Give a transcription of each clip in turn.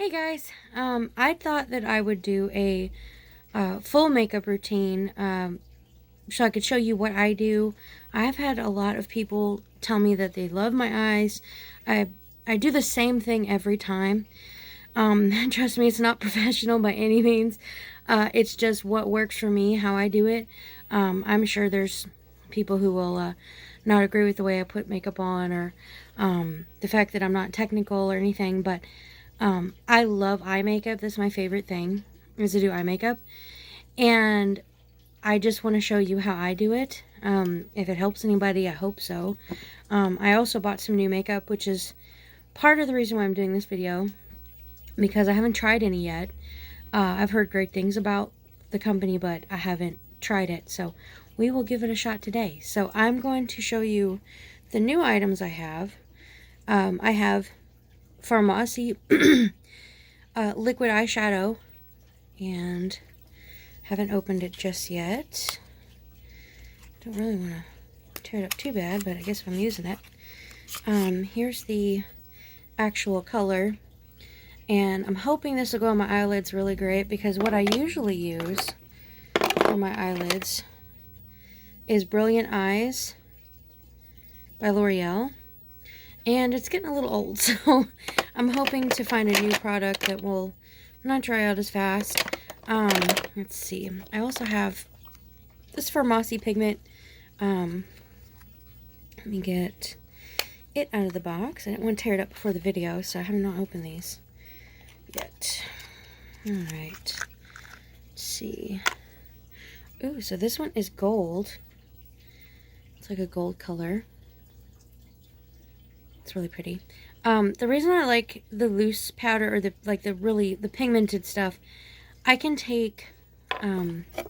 Hey guys, I thought that I would do a full makeup routine so I could show you what I do. I've had a lot of people tell me that they love my eyes. I do the same thing every time. Trust me, it's not professional by any means. It's just what works for me, how I do it. I'm sure there's people who will not agree with the way I put makeup on or the fact that I'm not technical or anything, but I love eye makeup. That's my favorite thing, is to do eye makeup. And I just want to show you how I do it. If it helps anybody, I hope so. I also bought some new makeup, which is part of the reason why I'm doing this video, because I haven't tried any yet. I've heard great things about the company, but I haven't tried it. So we will give it a shot today. So I'm going to show you the new items I have. I have Pharmacy liquid eyeshadow, and haven't opened it just yet. Don't really want to tear it up too bad, but I guess if I'm using it. Here's the actual color, and I'm hoping this will go on my eyelids really great, because what I usually use for my eyelids is Brilliant Eyes by L'Oreal. And it's getting a little old, so I'm hoping to find a new product that will not dry out as fast. Let's see. I also have this Pharmacy pigment. Let me get it out of the box. I didn't want to tear it up before the video, so I have not opened these yet. Alright. Let's see. Ooh, so this one is gold. It's like a gold color. It's really pretty. The reason I like the loose powder, or the pigmented stuff, I can take, let's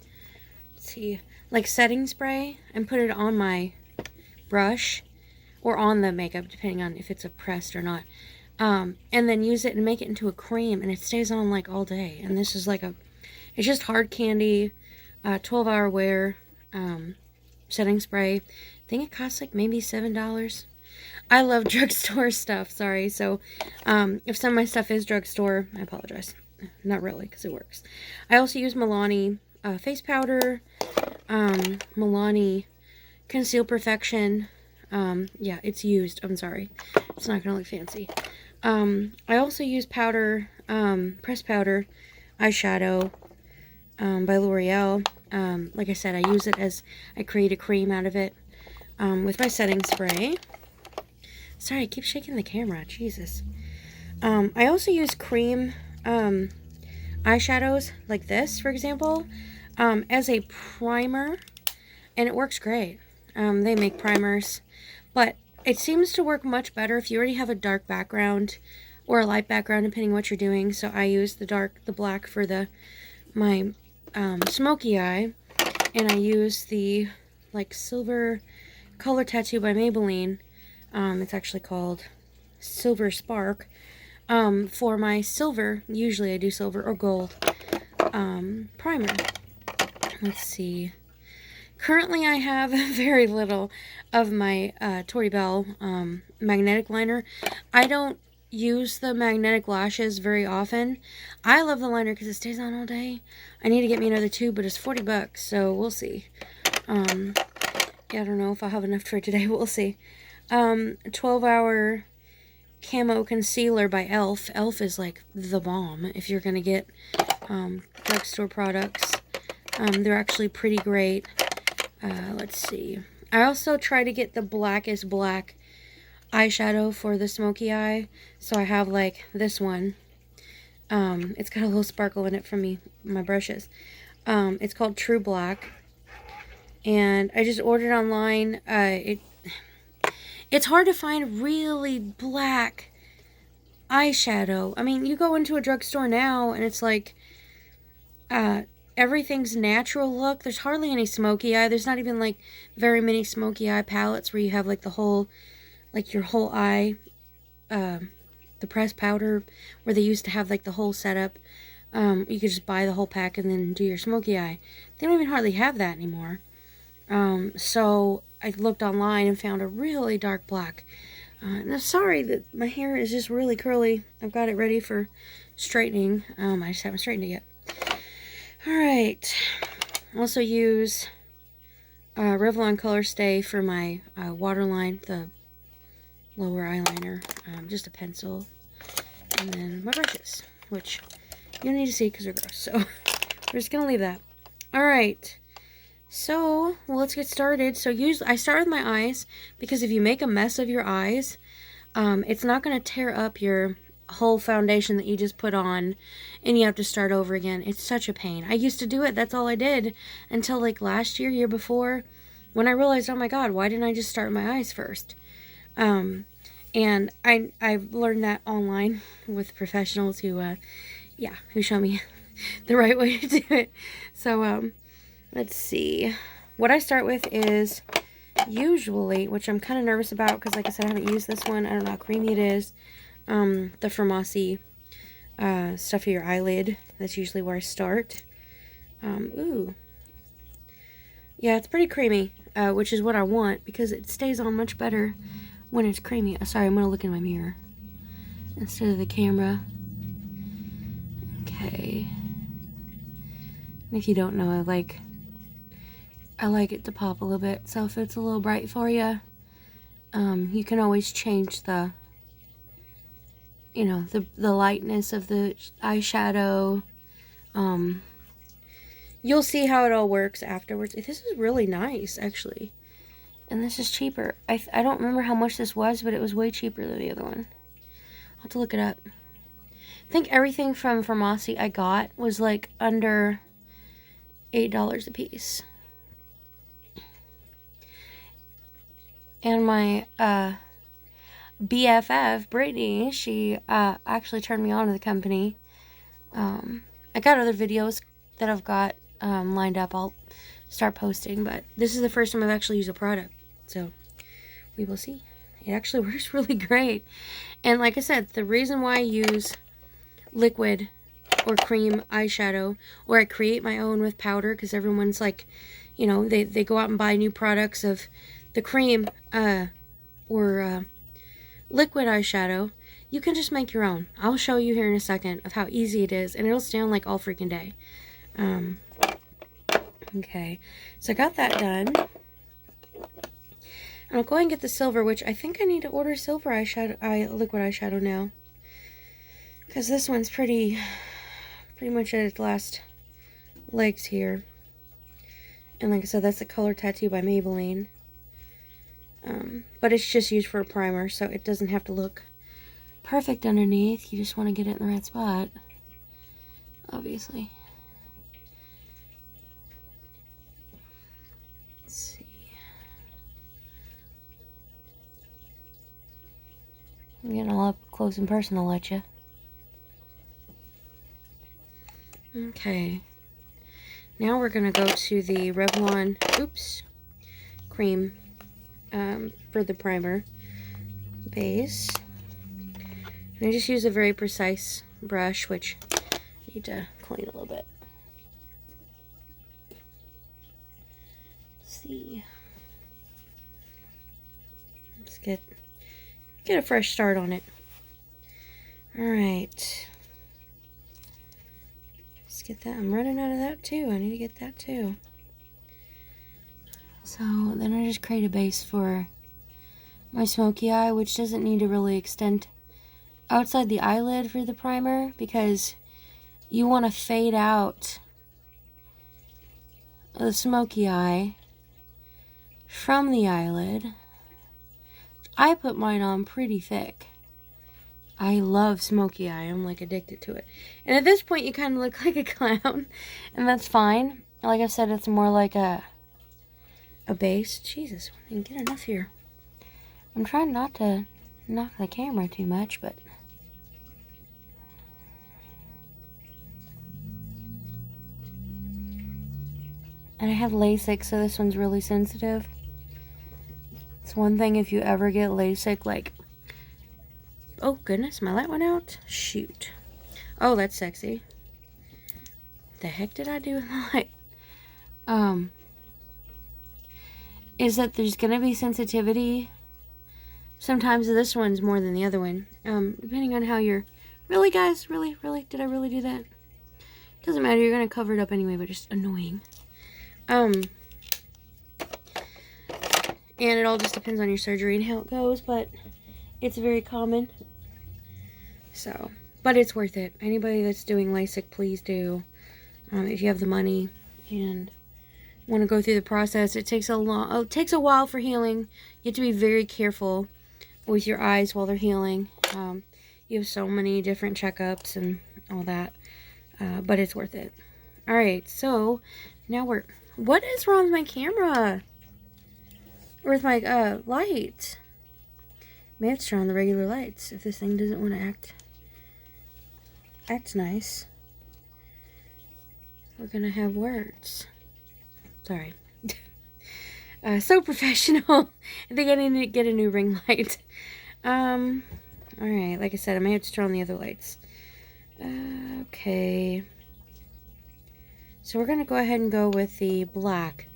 see, like setting spray and put it on my brush or on the makeup, depending on if it's a pressed or not. And then use it and make it into a cream, and it stays on like all day. And this is like it's just hard candy, 12-hour wear, setting spray. I think it costs like maybe $7. I love drugstore stuff, sorry. So, if some of my stuff is drugstore, I apologize. Not really, because it works. I also use Milani face powder, Milani Conceal Perfection. Yeah, it's used. I'm sorry. It's not going to look fancy. I also use powder, pressed powder, eyeshadow, by L'Oreal. Like I said, I use it as I create a cream out of it, with my setting spray. Sorry, I keep shaking the camera. Jesus. I also use cream eyeshadows, like this, for example, as a primer, and it works great. They make primers, but it seems to work much better if you already have a dark background or a light background, depending what you're doing. So I use the black for my smoky eye, and I use the silver color tattoo by Maybelline. It's actually called Silver Spark, for my silver. Usually I do silver or gold, primer. Let's see. Currently I have very little of my, Tori Bell, magnetic liner. I don't use the magnetic lashes very often. I love the liner because it stays on all day. I need to get me another tube, but it's $40, so we'll see. Yeah, I don't know if I'll have enough for today. We'll see. 12-hour camo concealer by e.l.f. e.l.f. is like the bomb if you're gonna get drugstore products. They're actually pretty great. Let's see. I also try to get the blackest black eyeshadow for the smoky eye. So I have like this one. It's got a little sparkle in it from my brushes. It's called True Black. And I just ordered online. It's hard to find really black eyeshadow. I mean, you go into a drugstore now, and it's like, everything's natural look. There's hardly any smoky eye. There's not even, like, very many smoky eye palettes where you have, like, your whole eye, the pressed powder, where they used to have, like, the whole setup. You could just buy the whole pack and then do your smoky eye. They don't even hardly have that anymore. So I looked online and found a really dark black. And I'm sorry that my hair is just really curly. I've got it ready for straightening. I just haven't straightened it yet. Alright. Also use Revlon Color Stay for my waterline, the lower eyeliner. Just a pencil. And then my brushes, which you don't need to see because they're gross. So we're just going to leave that. Alright. So, well, let's get started. So I start with my eyes because if you make a mess of your eyes, it's not going to tear up your whole foundation that you just put on and you have to start over again. It's such a pain. I used to do it. That's all I did until like last year, year before, when I realized, oh my God, why didn't I just start my eyes first? And I've learned that online with professionals who show me the right way to do it. So, let's see. What I start with is usually, which I'm kind of nervous about because, like I said, I haven't used this one. I don't know how creamy it is. The Formosi stuff for your eyelid. That's usually where I start. Ooh. Yeah, it's pretty creamy, which is what I want because it stays on much better when it's creamy. Sorry, I'm going to look in my mirror instead of the camera. Okay. And if you don't know, I like it to pop a little bit. So if it's a little bright for you, you can always change the lightness of the eyeshadow. You'll see how it all works afterwards. This is really nice, actually. And this is cheaper. I don't remember how much this was, but it was way cheaper than the other one. I'll have to look it up. I think everything from Formosi I got was like under $8 a piece. And my BFF, Brittany, she actually turned me on to the company. I got other videos that I've got lined up. I'll start posting, but this is the first time I've actually used a product. So, we will see. It actually works really great. And like I said, the reason why I use liquid or cream eyeshadow, or I create my own with powder, because everyone's like, they go out and buy new products of the cream or liquid eyeshadow. You can just make your own. I'll show you here in a second of how easy it is, and it'll stay on like all freaking day. Okay, so I got that done. And I'll go ahead and get the silver, which I think I need to order silver liquid eyeshadow now, because this one's pretty much at its last legs here. And like I said, that's the Color Tattoo by Maybelline. But it's just used for a primer, so it doesn't have to look perfect underneath. You just want to get it in the right spot, obviously. Let's see. I'm getting all up close and personal at you. Okay. Now we're going to go to the Revlon, cream for the primer base. And I just use a very precise brush, which I need to clean a little bit. Let's see. Let's get a fresh start on it. Alright. Let's get that. I'm running out of that too. I need to get that too. So then I just create a base for my smoky eye, which doesn't need to really extend outside the eyelid for the primer, because you want to fade out the smoky eye from the eyelid. I put mine on pretty thick. I love smoky eye. I'm like addicted to it. And at this point you kind of look like a clown, and that's fine. Like I said, it's more like a base. Jesus, I didn't get enough here. I'm trying not to knock the camera too much, but and I have LASIK, so this one's really sensitive. It's one thing if you ever get LASIK, like, oh goodness, my light went out. Shoot. Oh, that's sexy. The heck did I do with the light? Is that there's gonna be sensitivity. Sometimes this one's more than the other one, depending on how your Really, guys? Really? Really? Did I really do that? Doesn't matter. You're going to cover it up anyway, but just annoying. And it all just depends on your surgery and how it goes, but it's very common. So, but it's worth it. Anybody that's doing LASIK, please do. If you have the money and want to go through the process. It takes a while for healing. You have to be very careful with your eyes while they're healing. You have so many different checkups and all that, but it's worth it. All right, so now what is wrong with my camera? Or with my light? May have to turn on the regular lights if this thing doesn't want to act nice. We're gonna have words. Sorry. So professional. I think I need to get a new ring light. Alright, like I said, I may have to turn on the other lights. Okay. So we're going to go ahead and go with the black.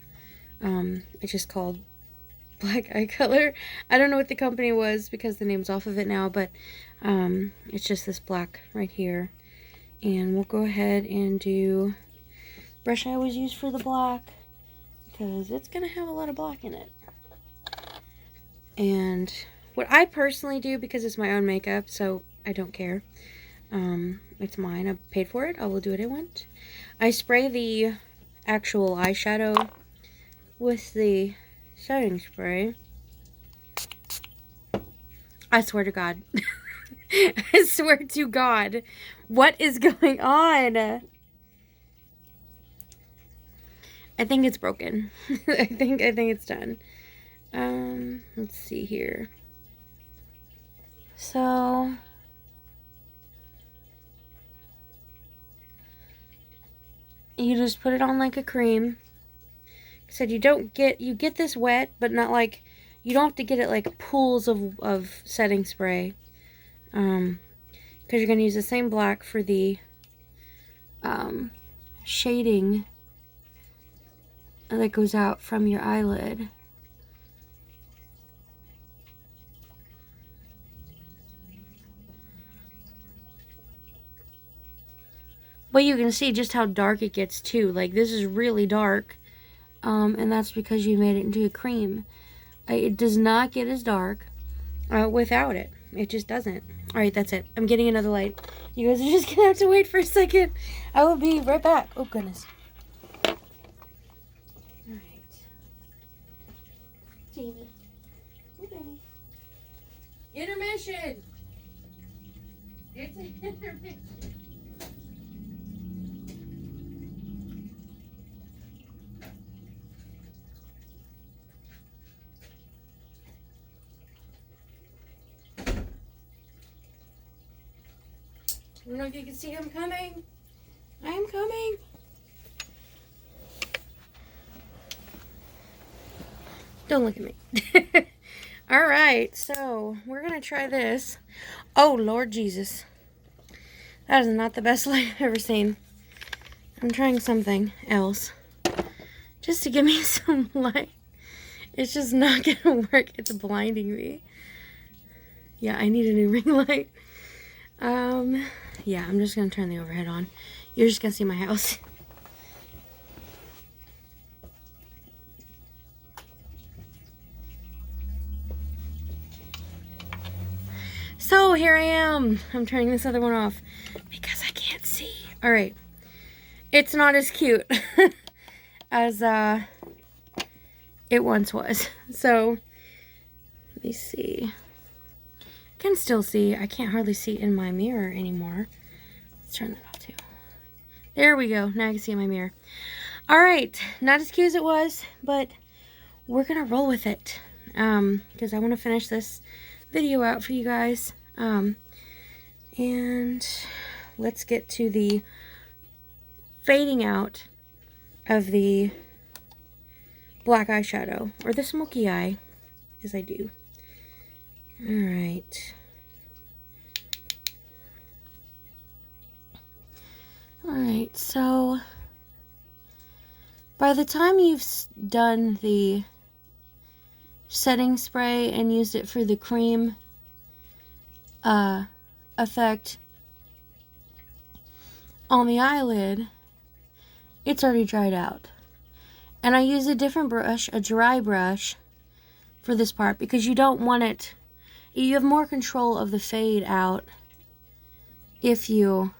It's just called black eye color. I don't know what the company was because the name's off of it now, but it's just this black right here. And we'll go ahead and do brush I always use for the black, because it's going to have a lot of black in it. And what I personally do, because it's my own makeup, so I don't care. It's mine. I paid for it. I will do what I want. I spray the actual eyeshadow with the setting spray. I swear to God. I swear to God. What is going on? I think it's broken. I think it's done. Let's see here. So you just put it on like a cream. I said you get this wet, but not like, you don't have to get it like pools of setting spray. Because you're going to use the same black for the shading that goes out from your eyelid. But you can see just how dark it gets too. Like, this is really dark. And that's because you made it into a cream. It does not get as dark without it. It just doesn't. Alright, that's it. I'm getting another light. You guys are just going to have to wait for a second. I will be right back. Oh, goodness. David. Oh, baby. Intermission! It's an intermission. I don't know if you can see him coming. I am coming. Don't look at me. Alright, so we're going to try this. Oh, Lord Jesus. That is not the best light I've ever seen. I'm trying something else. Just to give me some light. It's just not going to work. It's blinding me. Yeah, I need a new ring light. Yeah, I'm just going to turn the overhead on. You're just going to see my house. So here I am. I'm turning this other one off because I can't see. Alright. It's not as cute as it once was. So let me see. I can still see. I can't hardly see in my mirror anymore. Let's turn that off too. There we go. Now I can see in my mirror. Alright. Not as cute as it was, but we're going to roll with it. Because I want to finish this video out for you guys. And let's get to the fading out of the black eyeshadow, or the smoky eye, as I do. Alright. Alright, so by the time you've done the setting spray and used it for the cream effect, on the eyelid, it's already dried out. And I use a different brush, a dry brush, for this part because you don't want it. You have more control of the fade out if you...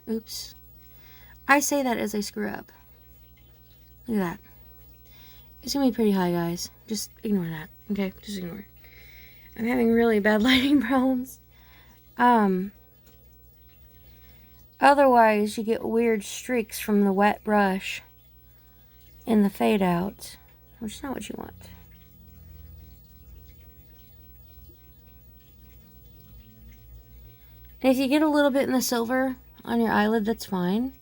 Oops. I say that as I screw up. Look at that. It's gonna be pretty high, guys. Just ignore that. Okay? Just ignore it. I'm having really bad lighting problems. Otherwise, you get weird streaks from the wet brush in the fade out, which is not what you want. And if you get a little bit in the silver on your eyelid, that's fine.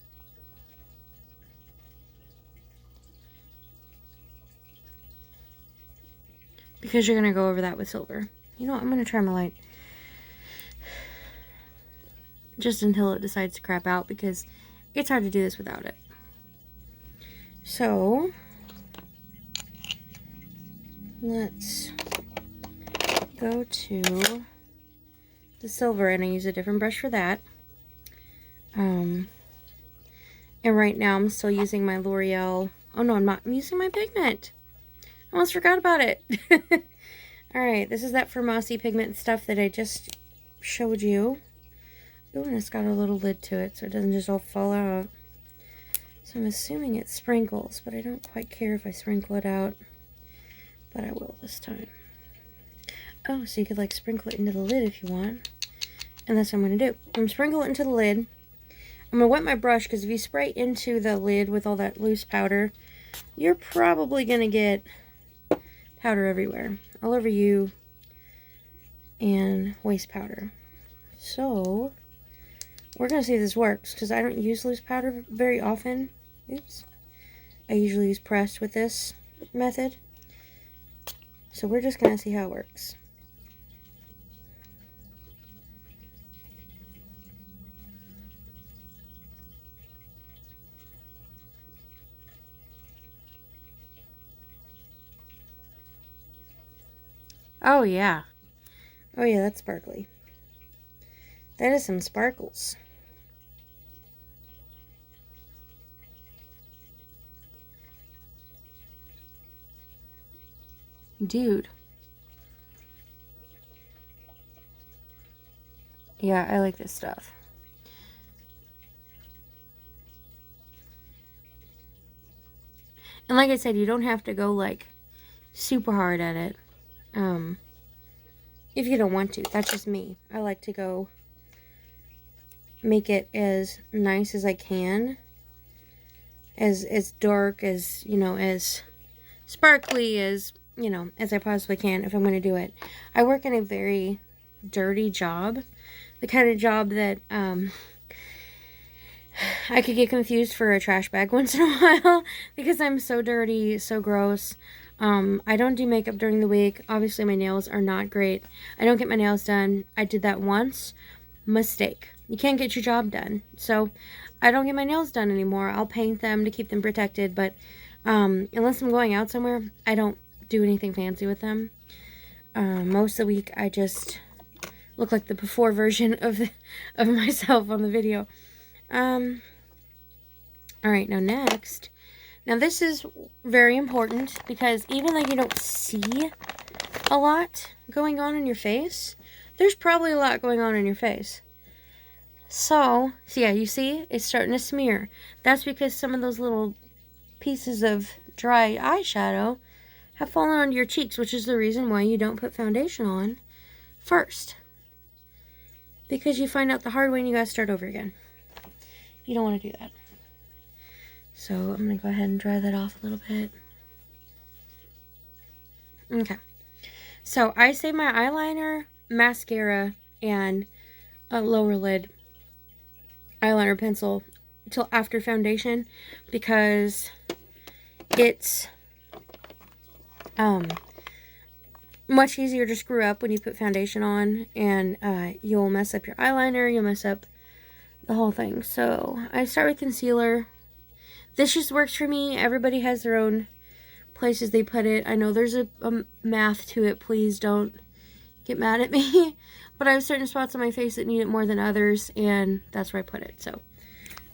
Because you're going to go over that with silver. You know what? I'm going to try my light. Just until it decides to crap out, because it's hard to do this without it. So, let's go to the silver, and I use a different brush for that. And right now I'm still using my L'Oreal. Oh no, I'm not. I'm using my pigment. I almost forgot about it. Alright, this is that Mossy pigment stuff that I just showed you. Ooh, and it's got a little lid to it, so it doesn't just all fall out. So I'm assuming it sprinkles, but I don't quite care if I sprinkle it out. But I will this time. Oh, so you could like sprinkle it into the lid if you want. And that's what I'm going to do. I'm going to sprinkle it into the lid. I'm going to wet my brush, because if you spray into the lid with all that loose powder, you're probably going to get powder everywhere. All over you and waste powder. So, we're going to see if this works, because I don't use loose powder very often. Oops. I usually use pressed with this method. So we're just going to see how it works. Oh yeah. Oh yeah, that's sparkly. That is some sparkles. Dude. Yeah, I like this stuff. And like I said, you don't have to go like super hard at it. If you don't want to. That's just me. I like to go make it as nice as I can. As dark, as, you know, as sparkly as, you know, as I possibly can if I'm going to do it. I work in a very dirty job. The kind of job that, I could get confused for a trash bag once in a while because I'm so dirty, so gross. I don't do makeup during the week. Obviously, my nails are not great. I don't get my nails done. I did that once. Mistake. You can't get your job done. So, I don't get my nails done anymore. I'll paint them to keep them protected, but unless I'm going out somewhere, I don't do anything fancy with them. Most of the week, I just look like the before version of myself on the video. Alright, now next. Now this is very important because even though you don't see a lot going on in your face, there's probably a lot going on in your face. So yeah, you see? It's starting to smear. That's because some of those little pieces of dry eyeshadow have fallen onto your cheeks, which is the reason why you don't put foundation on first. Because you find out the hard way and you gotta start over again. You don't want to do that. So I'm going to go ahead and dry that off a little bit. Okay. So I save my eyeliner, mascara, and a lower lid eyeliner pencil till after foundation because it's much easier to screw up when you put foundation on, and you'll mess up your eyeliner, you'll mess up the whole thing. So I start with concealer. This just works for me. Everybody has their own places they put it. I know there's a math to it. Please don't get mad at me. But I have certain spots on my face that need it more than others, and that's where I put it. So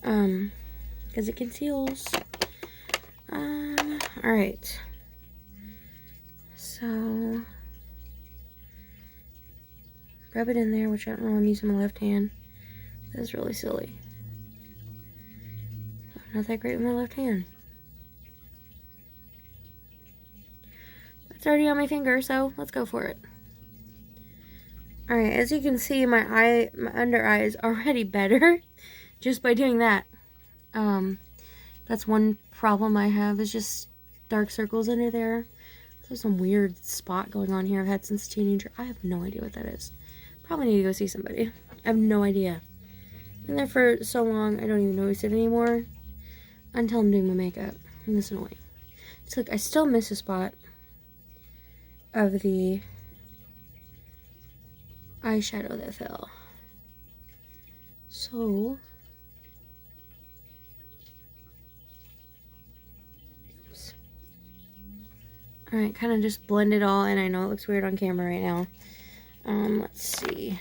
because it conceals. Alright. So, rub it in there, which I don't know, I'm using my left hand. That's really silly. Not that great with my left hand. It's already on my finger, so let's go for it. Alright, as you can see, my under eye is already better just by doing that. That's one problem I have, is just dark circles under there. There's some weird spot going on here I've had since a teenager. I have no idea what that is. Probably need to go see somebody. I have no idea. Been there for so long, I don't even notice it anymore until I'm doing my makeup. And this is annoying. So look, I still miss a spot of the eyeshadow that fell. So, oops. Alright, kind of just blend it all in. I know it looks weird on camera right now. Let's see.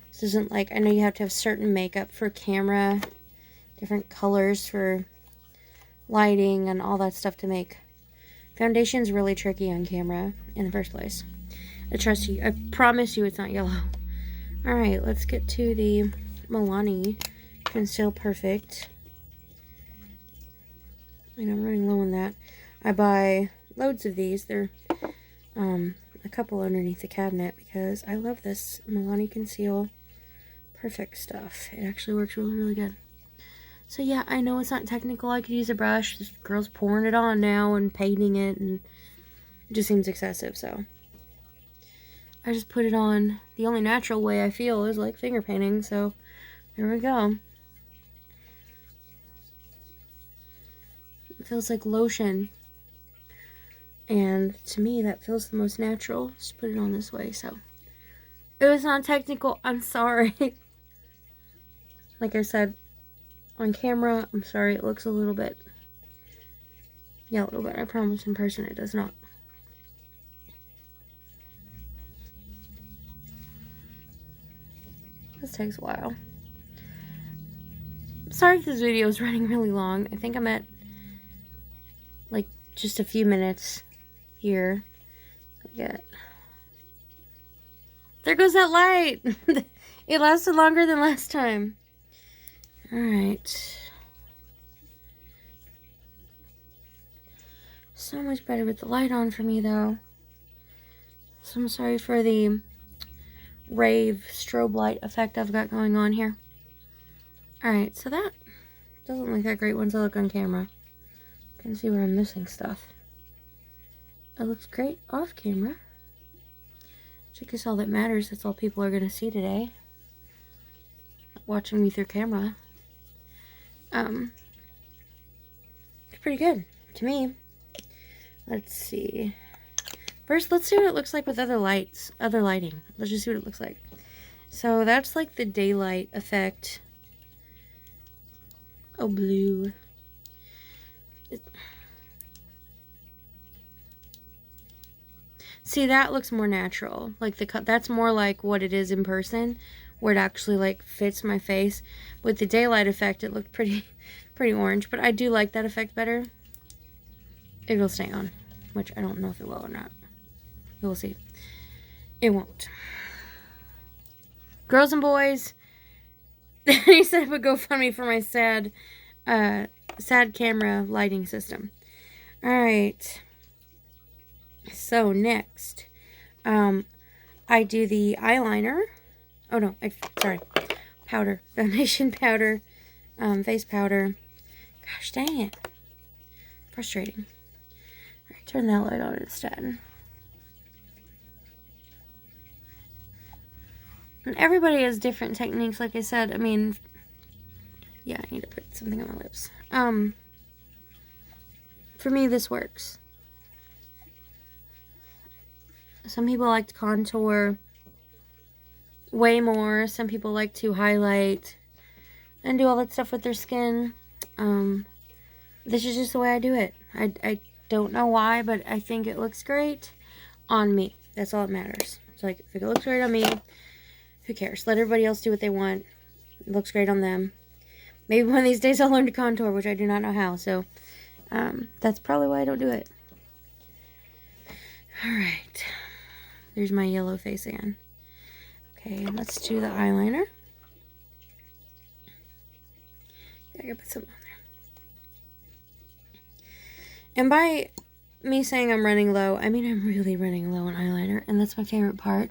This isn't like, I know you have to have certain makeup for camera, different colors for lighting and all that stuff to make. Foundation's really tricky on camera in the first place. I trust you. I promise you it's not yellow. Alright, let's get to the Milani Conceal Perfect. And I'm running low on that. I buy loads of these. They're a couple underneath the cabinet because I love this Milani Conceal Perfect stuff. It actually works really, really good. So yeah, I know it's not technical. I could use a brush. This girl's pouring it on now and painting it, and it just seems excessive, so I just put it on the only natural way I feel is like finger painting, so there we go. It feels like lotion, and to me that feels the most natural. Just put it on this way, so it was not technical. I'm sorry. Like I said, on camera, I'm sorry, it looks a little bit, yeah, a little bit. I promise in person it does not. This takes a while. Sorry if this video is running really long. I think I'm at like just a few minutes here. There goes that light. It lasted longer than last time. Alright. So much better with the light on for me though. So I'm sorry for the rave strobe light effect I've got going on here. Alright, so that doesn't look that great once I look on camera. You can see where I'm missing stuff. It looks great off camera. Which I guess all that matters, that's all people are going to see today. Watching me through camera. It's pretty good to me. Let's see. First, let's see what it looks like with other lighting. Let's just see what it looks like. So that's like the daylight effect. Oh, blue. See, that looks more natural. Like that's more like what it is in person, where it actually like fits my face. With the daylight effect, it looked pretty orange, but I do like that effect better. It'll stay on, which I don't know if it will or not. We'll see. It won't. Girls and boys, he set up a GoFundMe for my sad camera lighting system. Alright. So next, I do the eyeliner. Oh no, sorry. Powder. Foundation powder. Face powder. Gosh dang it. Frustrating. Alright, turn that light on instead. And everybody has different techniques, like I said. I mean, yeah, I need to put something on my lips. For me, this works. Some people like to contour way more. Some people like to highlight and do all that stuff with their skin. This is just the way I do it. I don't know why, but I think it looks great on me. That's all that matters. It's like, if it looks great on me, who cares? Let everybody else do what they want. It looks great on them. Maybe one of these days I'll learn to contour, which I do not know how. So that's probably why I don't do it. Alright. There's my yellow face again. Okay, let's do the eyeliner. Yeah, I gotta put some on there. And by me saying I'm running low, I mean I'm really running low on eyeliner, and that's my favorite part.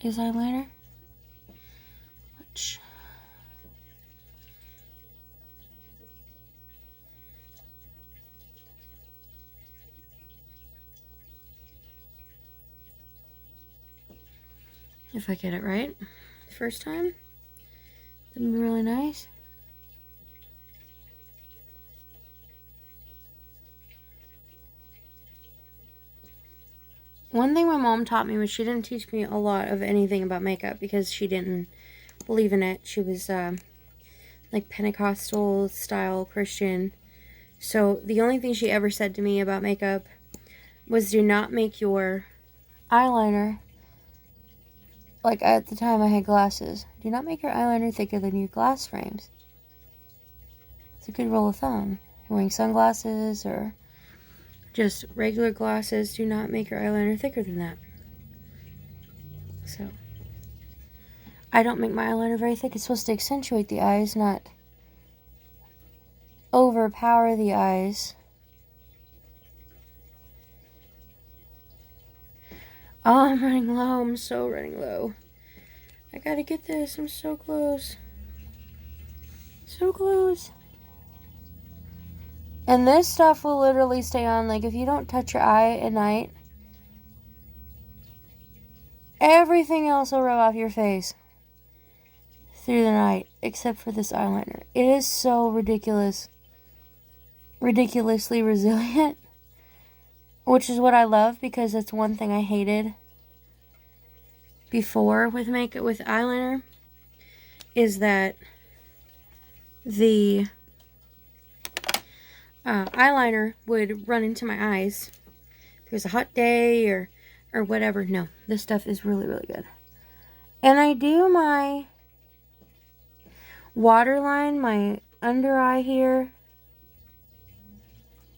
Is eyeliner. Which if I get it right the first time, that'd be really nice. One thing my mom taught me was she didn't teach me a lot of anything about makeup because she didn't believe in it. She was like Pentecostal style Christian. So the only thing she ever said to me about makeup was do not make your eyeliner, like at the time I had glasses, do not make your eyeliner thicker than your glass frames. It's a good rule of thumb. If you're wearing sunglasses or just regular glasses, do not make your eyeliner thicker than that. So I don't make my eyeliner very thick. It's supposed to accentuate the eyes, not overpower the eyes. Oh, I'm running low. I'm so running low. I gotta get this. I'm so close. So close. And this stuff will literally stay on. Like, if you don't touch your eye at night, everything else will rub off your face through the night, except for this eyeliner. It is so ridiculous. Ridiculously resilient. Which is what I love, because that's one thing I hated before with makeup, with eyeliner, is that the eyeliner would run into my eyes if it was a hot day or whatever. No, this stuff is really, really good. And I do my waterline, my under eye here,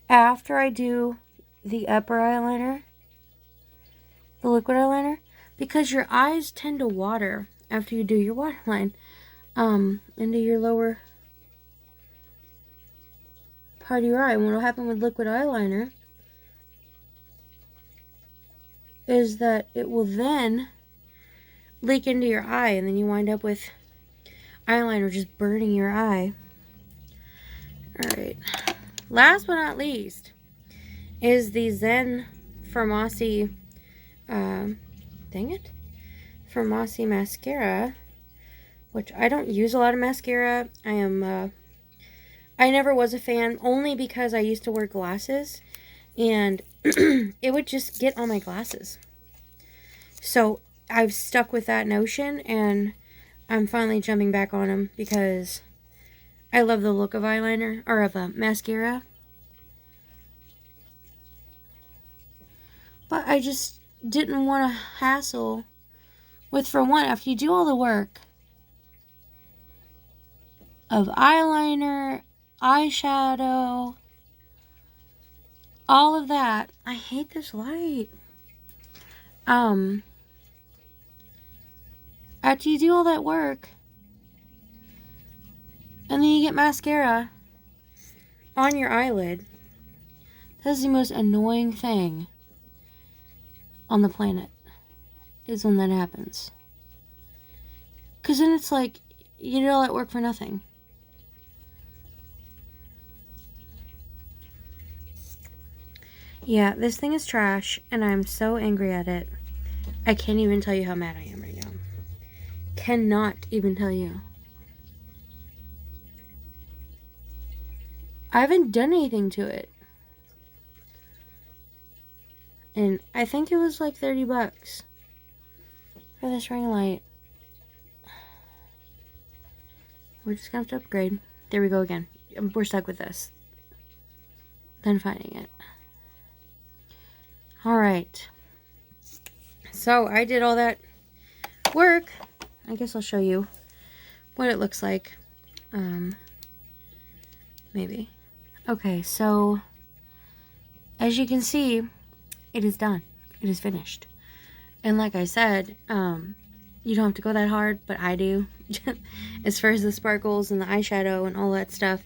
after I do the upper eyeliner, the liquid eyeliner, because your eyes tend to water after you do your waterline into your lower part of your eye. And what will happen with liquid eyeliner is that it will then leak into your eye, and then you wind up with eyeliner just burning your eye. Alright, last but not least is the Zen Farmasi, Farmasi mascara, which I don't use a lot of mascara. I never was a fan, only because I used to wear glasses, and it would just get on my glasses. So I've stuck with that notion, and I'm finally jumping back on them because I love the look of eyeliner, or of mascara. But I just didn't want to hassle with, for one, after you do all the work of eyeliner, eyeshadow, all of that. I hate this light. After you do all that work, and then you get mascara on your eyelid, that's the most annoying thing on the planet, is when that happens. Because then it's like, you did all that work for nothing. Yeah, this thing is trash, and I'm so angry at it. I can't even tell you how mad I am right now. Cannot even tell you. I haven't done anything to it. And I think it was like 30 bucks for this ring light. We're just gonna have to upgrade. There we go again. We're stuck with this. Then finding it. Alright. So I did all that work. I guess I'll show you what it looks like. Maybe. Okay, so as you can see, it is done. It is finished. And like I said, you don't have to go that hard, but I do. As far as the sparkles and the eyeshadow and all that stuff.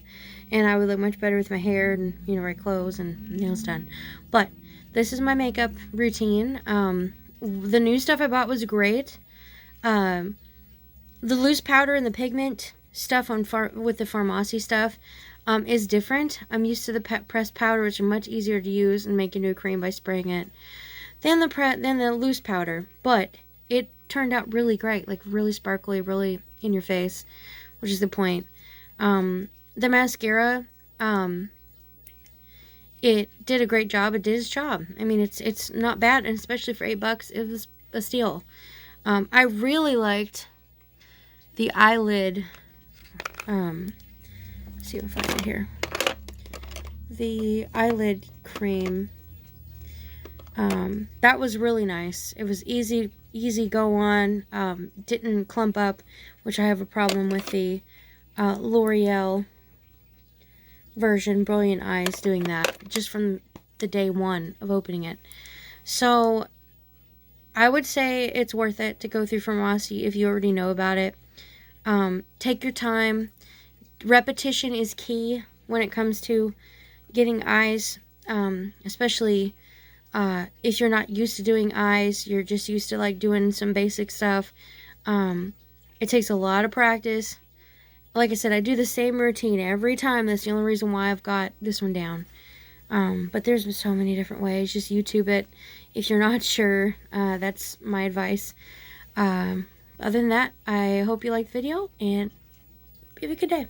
And I would look much better with my hair and, you know, right clothes and nails done. But this is my makeup routine. The new stuff I bought was great. The loose powder and the pigment stuff with the Farmasi stuff is different. I'm used to the pressed powder, which is much easier to use and make a new cream by spraying it than the loose powder. But it turned out really great, like really sparkly, really in your face, which is the point. The mascara, it did a great job. It did its job. I mean, it's not bad, and especially for $8, it was a steal. I really liked the eyelid. Let's see if I find it here. The eyelid cream. That was really nice. It was easy go on. Didn't clump up, which I have a problem with the L'Oreal version, Brilliant Eyes, doing that just from the day one of opening it. So I would say it's worth it to go through Farmasi if you already know about it. Take your time. Repetition is key when it comes to getting eyes, especially if you're not used to doing eyes, you're just used to like doing some basic stuff. It takes a lot of practice. Like I said, I do the same routine every time. That's the only reason why I've got this one down. But there's so many different ways. Just YouTube it if you're not sure. That's my advice. Other than that, I hope you liked the video and have a good day.